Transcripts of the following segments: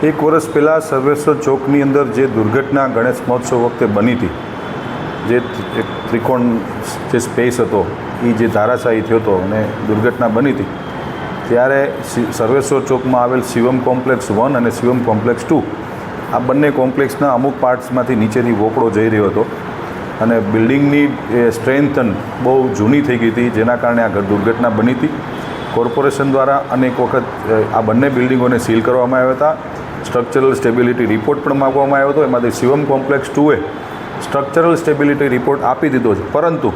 એક વર્ષ પહેલાં સર્વેશ્વર ચોકની અંદર જે દુર્ઘટના ગણેશ મહોત્સવ વખતે બની હતી, જે એક ત્રિકોણ જે સ્પેસ હતો એ જે ધારાશાયી થયો હતો અને દુર્ઘટના બની હતી, ત્યારે સર્વેશ્વર ચોકમાં આવેલ શિવમ કોમ્પ્લેક્સ 1 અને શિવમ કોમ્પ્લેક્સ 2 આ બંને કોમ્પ્લેક્સના અમુક પાર્ટ્સમાંથી નીચેથી વોકળો જઈ રહ્યો હતો અને બિલ્ડિંગની સ્ટ્રેન્થ બહુ જૂની થઈ ગઈ હતી, જેના કારણે આ દુર્ઘટના બની હતી. કોર્પોરેશન દ્વારા અનેક વખત આ બંને બિલ્ડિંગોને સીલ કરવામાં આવ્યા હતા. સ્ટ્રક્ચરલ સ્ટેબિલિટી રિપોર્ટ પણ માગવામાં આવ્યો હતો. એમાંથી શિવમ કોમ્પ્લેક્સ 2એ સ્ટ્રક્ચરલ સ્ટેબિલિટી રિપોર્ટ આપી દીધો છે, પરંતુ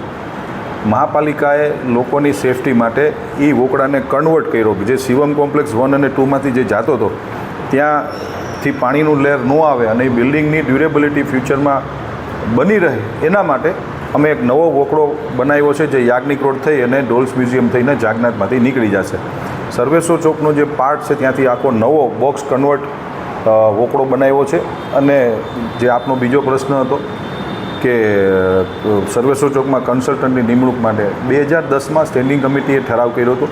મહાપાલિકાએ લોકોની સેફટી માટે એ વોકળાને કન્વર્ટ કર્યો કે જે શિવમ કોમ્પ્લેક્સ 1 અને 2માંથી જે જતો હતો ત્યાંથી પાણીનું લહેર ન આવે અને એ બિલ્ડિંગની ડ્યુરેબિલિટી ફ્યુચરમાં બની રહે એના માટે અમે એક નવો વોકળો બનાવ્યો છે, જે યાજ્ઞિક રોડ થઈ અને ડોલ્સ મ્યુઝિયમ થઈને જાગનાથમાંથી નીકળી જશે. સર્વેશ્વર ચોકનો જે પાર્ટ છે ત્યાંથી આખો નવો બોક્સ કન્વર્ટ વોકળો બનાવ્યો છે. અને જે આપનો બીજો પ્રશ્ન હતો કે સર્વેશ્વર ચોકમાં કન્સલ્ટન્ટની નિમણૂક માટે 2010માં સ્ટેન્ડિંગ કમિટીએ ઠરાવ કર્યો હતો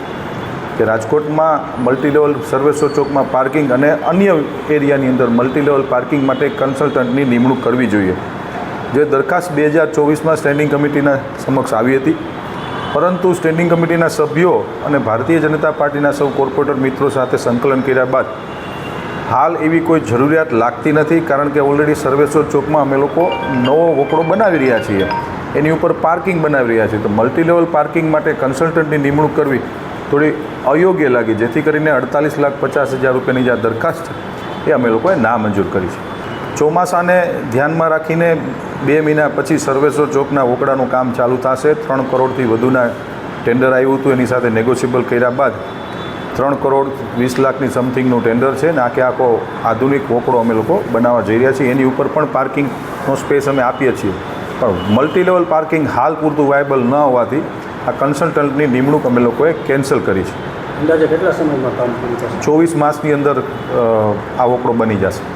કે રાજકોટમાં મલ્ટીલેવલ સર્વેશ્વર ચોકમાં પાર્કિંગ અને અન્ય એરિયાની અંદર મલ્ટીલેવલ પાર્કિંગ માટે કન્સલ્ટન્ટની નિમણૂક કરવી જોઈએ. જે દરખાસ્ત 2024માં સ્ટેન્ડિંગ કમિટીના સમક્ષ આવી હતી, પરંતુ સ્ટેન્ડિંગ કમિટીના સભ્યો અને ભારતીય જનતા પાર્ટીના સૌ કોર્પોરેટર મિત્રો સાથે સંકલન કર્યા બાદ હાલ એવી કોઈ જરૂરિયાત લાગતી નથી, કારણ કે ઓલરેડી સર્વેશ્વર ચોકમાં અમે લોકો નવો વોકળો બનાવી રહ્યા છીએ, એની ઉપર પાર્કિંગ બનાવી રહ્યા છીએ. તો મલ્ટીલેવલ પાર્કિંગ માટે કન્સલ્ટન્ટની નિમણૂક કરવી થોડી અયોગ્ય લાગી, જેથી કરીને 48,50,000 રૂપિયાની જે દરખાસ્ત છે એ અમે લોકોએ નામંજૂર કરી છે. ચોમાસાને ધ્યાનમાં રાખીને 2 મહિના પછી સર્વેશ્વર ચોકના વોકળાનું કામ ચાલુ થશે. 3 કરોડથી વધુના ટેન્ડર આવ્યું હતું, એની સાથે નેગોશિયેબલ કર્યા બાદ 3 કરોડ 20 લાખની સમથિંગનું ટેન્ડર છે ને આખો આધુનિક વોકળો અમે લોકો બનાવવા જઈ રહ્યા છીએ. એની ઉપર પણ પાર્કિંગનો સ્પેસ અમે આપીએ છીએ, પણ મલ્ટીલેવલ પાર્કિંગ હાલ પૂરતું વાયબલ ન હોવાથી આ કન્સલ્ટન્ટની નિમણૂક અમે લોકોએ કેન્સલ કરી છે. અંદાજે કેટલા સમયમાં કામ પૂરું થશે? 24 માસની અંદર આ વોકળો બની જશે.